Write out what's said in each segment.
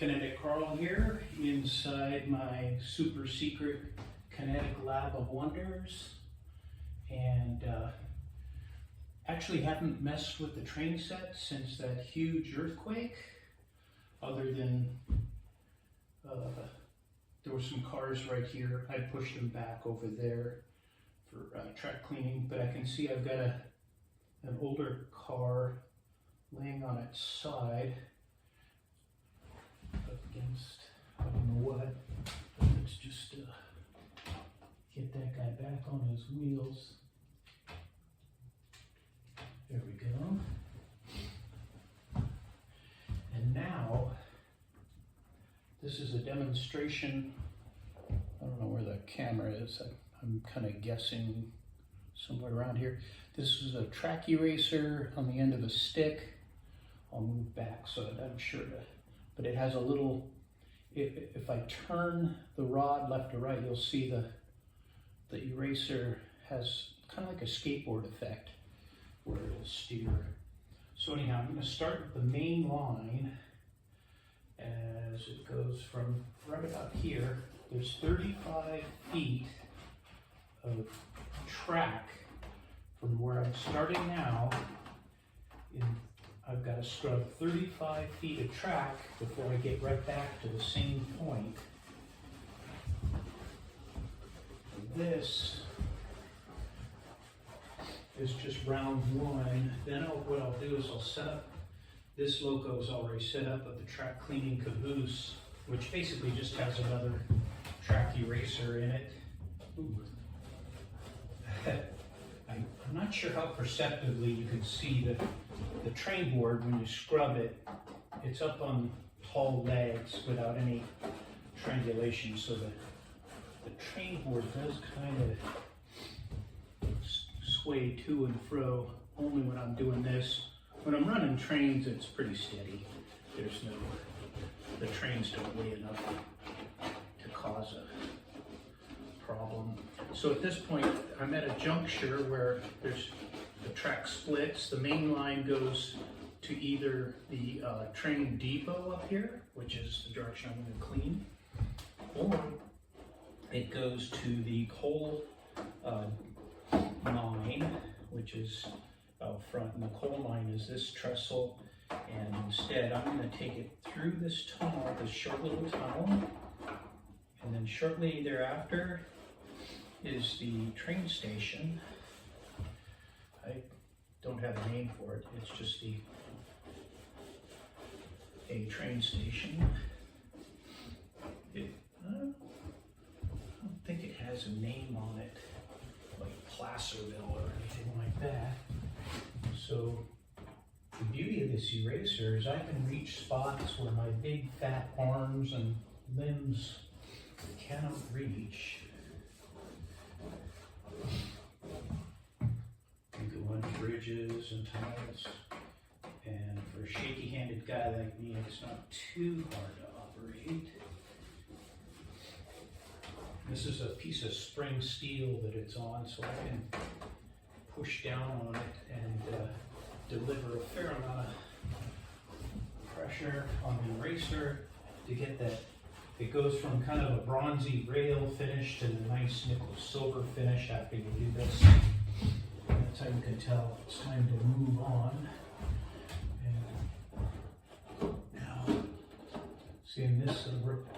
Kinetic Carl here inside my super secret Kinetic Lab of Wonders, and actually haven't messed with the train set since that huge earthquake, other than there were some cars right here. I pushed them back over there for track cleaning, but I can see I've got an older car laying on its side up against, I don't know what. Let's just get that guy back on his wheels. There we go. And now, this is a demonstration. I don't know where the camera is. I'm kind of guessing somewhere around here. This is a track eraser on the end of a stick. I'll move back so that I'm sure to, but it has a little, if I turn the rod left to right, you'll see the eraser has kind of like a skateboard effect where it'll steer. So anyhow, I'm going to start with the main line as it goes from right about here. There's 35 feet of track from where I'm starting now. I've got to scrub 35 feet of track before I get right back to the same point. This is just round one. Then what I'll do is I'll set up, this loco is already set up with the track cleaning caboose, which basically just has another track eraser in it. I'm not sure how perceptibly you can see the train board when you scrub it. It's up on tall legs without any triangulation, so the train board does kind of sway to and fro only when I'm doing this. When I'm running trains, it's pretty steady. The trains don't weigh enough to cause a problem. So at this point, I'm at a juncture where the track splits. The main line goes to either the train depot up here, which is the direction I'm going to clean, or it goes to the coal mine, which is out front, and the coal mine is this trestle, and instead I'm going to take it through this tunnel, this short little tunnel, and then shortly thereafter is the train station. I don't have a name for it, it's just a train station. I don't think it has a name on it, like Placerville or anything like that. So the beauty of this eraser is I can reach spots where my big fat arms and limbs cannot reach. You go on bridges and tunnels, and for a shaky-handed guy like me, it's not too hard to operate. This is a piece of spring steel that it's on, so I can push down on it and deliver a fair amount of pressure on the eraser to get that. It goes from kind of a bronzy rail finish to the nice nickel silver finish after you do this. That's how you can tell it's time to move on. And now, seeing this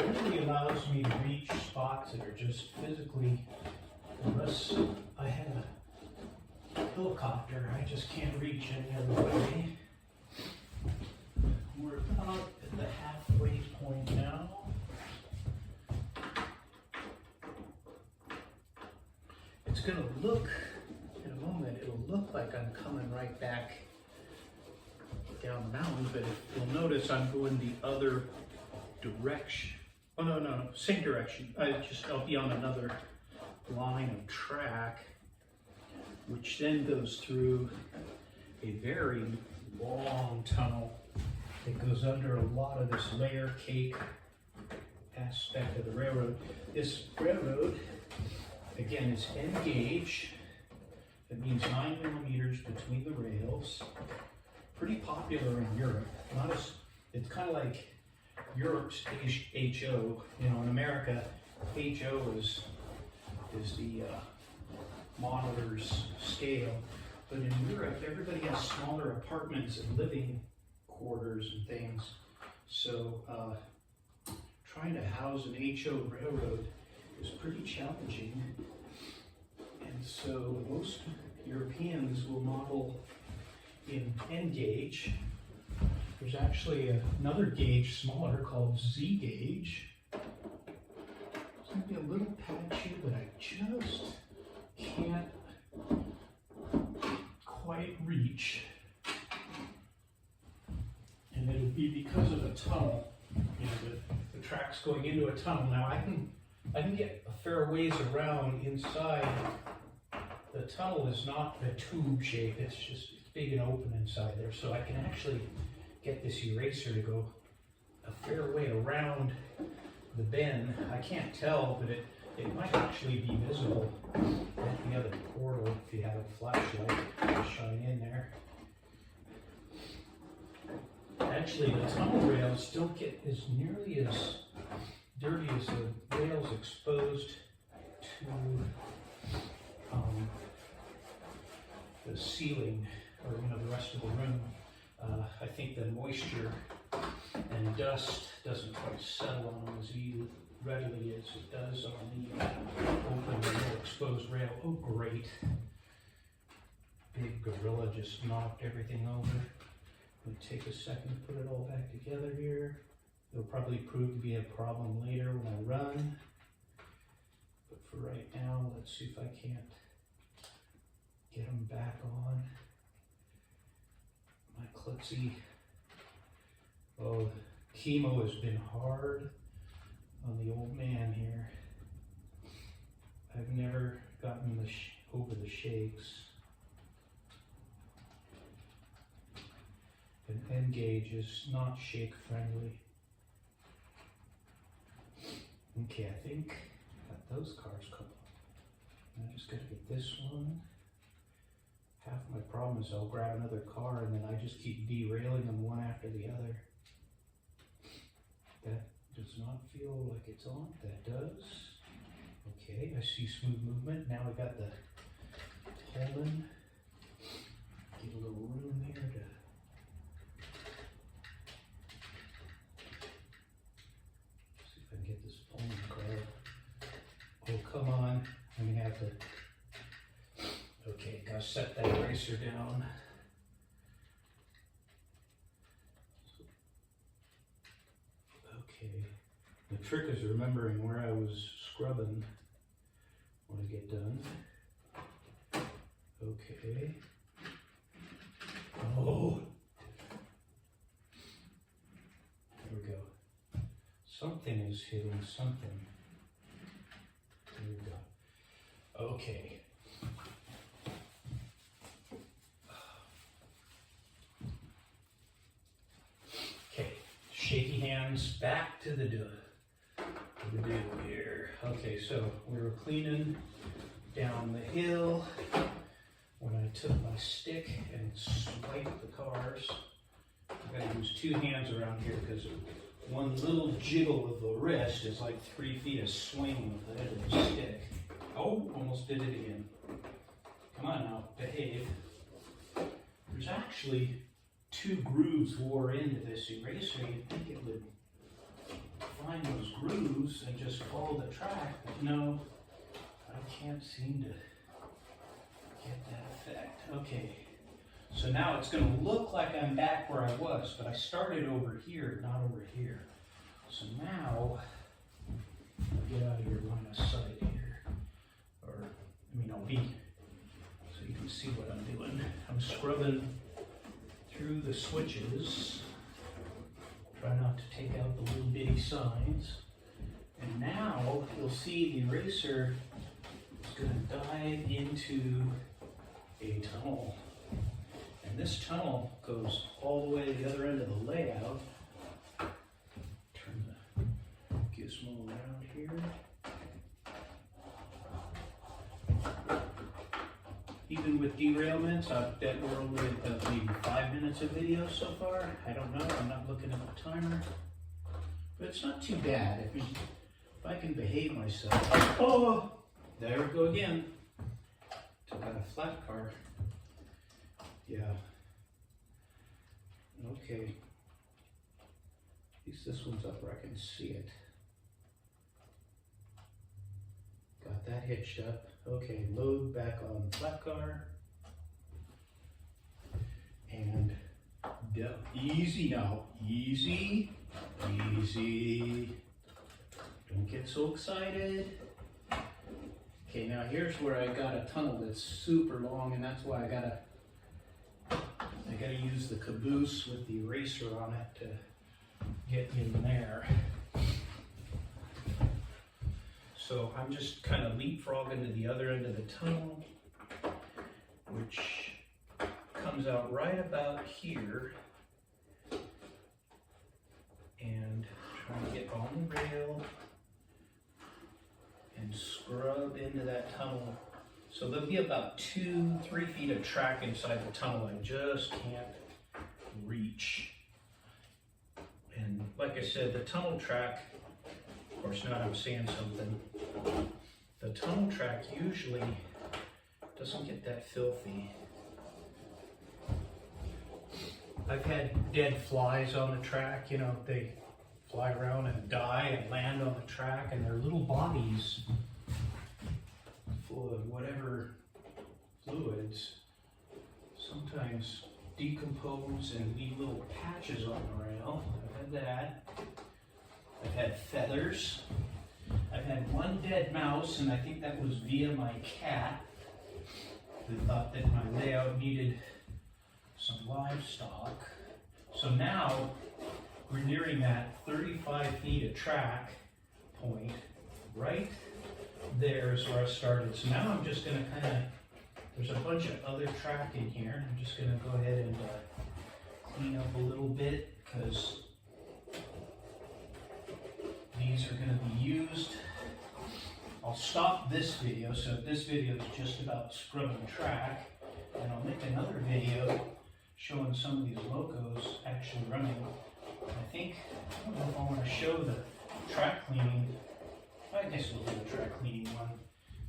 really allows me to reach spots that are just physically, unless I had a helicopter, I just can't reach any other way. We're about at the halfway point now. It's going to look, in a moment, it'll look like I'm coming right back down the mountain, but if you'll notice I'm going the other direction. Oh, no, same direction. I'll be on another line of track, which then goes through a very long tunnel that goes under a lot of this layer cake aspect of the railroad. This railroad, again, is N gauge. It means 9 millimeters between the rails. Pretty popular in Europe. It's kind of like Europe's HO. You know, in America, HO is the modeler's scale. But in Europe, everybody has smaller apartments and living quarters and things. So trying to house an HO railroad is pretty challenging. And so most Europeans will model in N gauge. There's actually another gauge smaller called Z gauge. It's going to be a little patchy, but I just can't quite reach. And it'll be because of the tunnel. You know, the track's going into a tunnel. Now I can get a fair ways around inside. The tunnel is not a tube shape, it's big and open inside there, so I can actually get this eraser to go a fair way around the bend. I can't tell, but it might actually be visible at the other portal if you have a flashlight to shine in there. Actually, the tunnel rails don't get as nearly as dirty as the rails exposed to the ceiling, or the rest of the room. I think the moisture and dust doesn't quite settle on them as readily as it does on the open rail, exposed rail. Oh great. Big gorilla just knocked everything over. It'll take a second to put it all back together here. It'll probably prove to be a problem later when I run. But for right now, let's see if I can't get them back on. My klutzy. Oh, chemo has been hard on the old man here. I've never gotten over the shakes. An N gauge is not shake friendly. Okay, I think I got those cars coupled. I just gotta get this one. Half my problem is I'll grab another car and then I just keep derailing them one after the other. That does not feel like it's on. That does. Okay, I see smooth movement. Now I got the Pullman. Get a little room here to. See if I can get this Pullman car. Oh, come on. I'm gonna have to. Okay, gotta set that eraser down. Okay, the trick is remembering where I was scrubbing when I get done. Okay. Oh! There we go. Something is hitting something. There we go. Okay. Shaky hands, back to the do here. Okay, so we were cleaning down the hill when I took my stick and swiped the cars. I gotta use two hands around here because one little jiggle of the wrist is like 3 feet of swing with the head of the stick. Oh, almost did it again. Come on now, behave. There's actually 2 grooves wore into this eraser. You'd think it would find those grooves and just follow the track, but no, I can't seem to get that effect. Okay, so now it's going to look like I'm back where I was, but I started over here, not over here. So now, I'll get out of your line of sight here, or, I'll be, so you can see what I'm doing. I'm scrubbing through the switches. Try not to take out the little bitty signs. And now you'll see the eraser is going to dive into a tunnel. And this tunnel goes all the way to the other end of the layout. Turn the gizmo around here. Even with derailments, I bet we're only at maybe 5 minutes of video so far. I don't know, I'm not looking at the timer. But it's not too bad if I can behave myself. Oh, there we go again. Took out a flat car. Yeah. Okay. At least this one's up where I can see it. Got that hitched up. Okay, load back on flat car. And easy now. Easy. Easy. Don't get so excited. Okay, now here's where I got a tunnel that's super long, and that's why I gotta use the caboose with the eraser on it to get in there. So I'm just kind of leapfrogging to the other end of the tunnel, which comes out right about here, and trying to get on the rail and scrub into that tunnel. So there'll be about 2-3 feet of track inside the tunnel I just can't reach. And like I said, the tunnel track, of course now I'm saying something, the tunnel track usually doesn't get that filthy. I've had dead flies on the track, you know, they fly around and die and land on the track, and their little bodies full of whatever fluids sometimes decompose and leave little patches on the rail. I've had that. I've had feathers. I've had one dead mouse, and I think that was via my cat, who thought that my layout needed some livestock. So now we're nearing that 35 feet of track point. Right there is where I started. So now I'm just going to kind of, there's a bunch of other track in here. I'm just going to go ahead and clean up a little bit, because these are going to be used. I'll stop this video, so this video is just about scrubbing track, and I'll make another video showing some of these locos actually running. I don't know if I want to show the track cleaning. I guess we'll do the track cleaning one.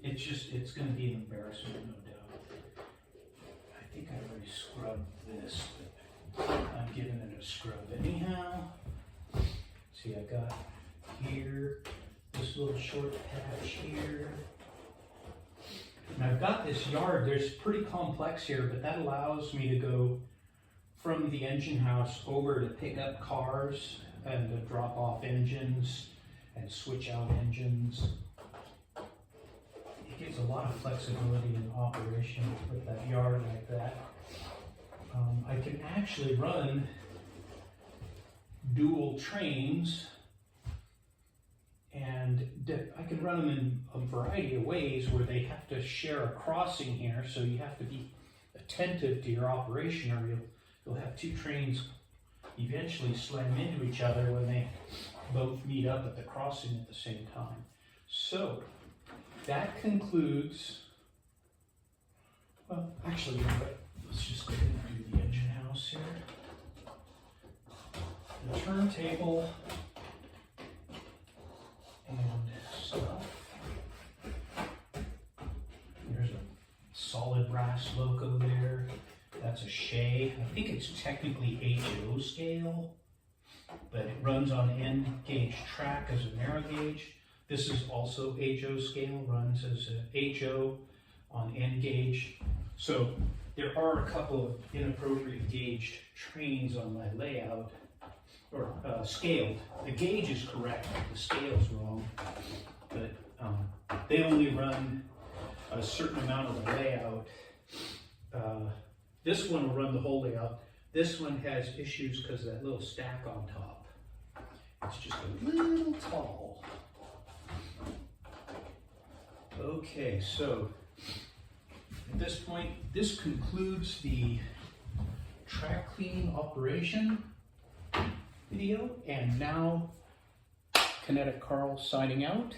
It's going to be an embarrassment, no doubt. I think I already scrubbed this, but I'm giving it a scrub anyhow. See, I got here, this little short patch here. And I've got this yard, there's pretty complex here, but that allows me to go from the engine house over to pick up cars and to drop off engines and switch out engines. It gives a lot of flexibility in operation with that yard like that. I can actually run dual trains, and I can run them in a variety of ways where they have to share a crossing here, so you have to be attentive to your operation, or you'll have two trains eventually slam into each other when they both meet up at the crossing at the same time. So that concludes, well, actually, you know what? Let's just go ahead and do the engine house here. The turntable and stuff. There's a solid brass loco there. That's a Shay. I think it's technically HO scale, but it runs on N gauge track as a narrow gauge. This is also HO scale, runs as a HO on N gauge. So there are a couple of inappropriate gauged trains on my layout, or scaled. The gauge is correct, the scale's wrong, but they only run a certain amount of the layout. This one will run the whole layout. This one has issues because of that little stack on top. It's just a little tall. Okay, so at this point, this concludes the track cleaning operation video. And now, Kinetic Carl signing out.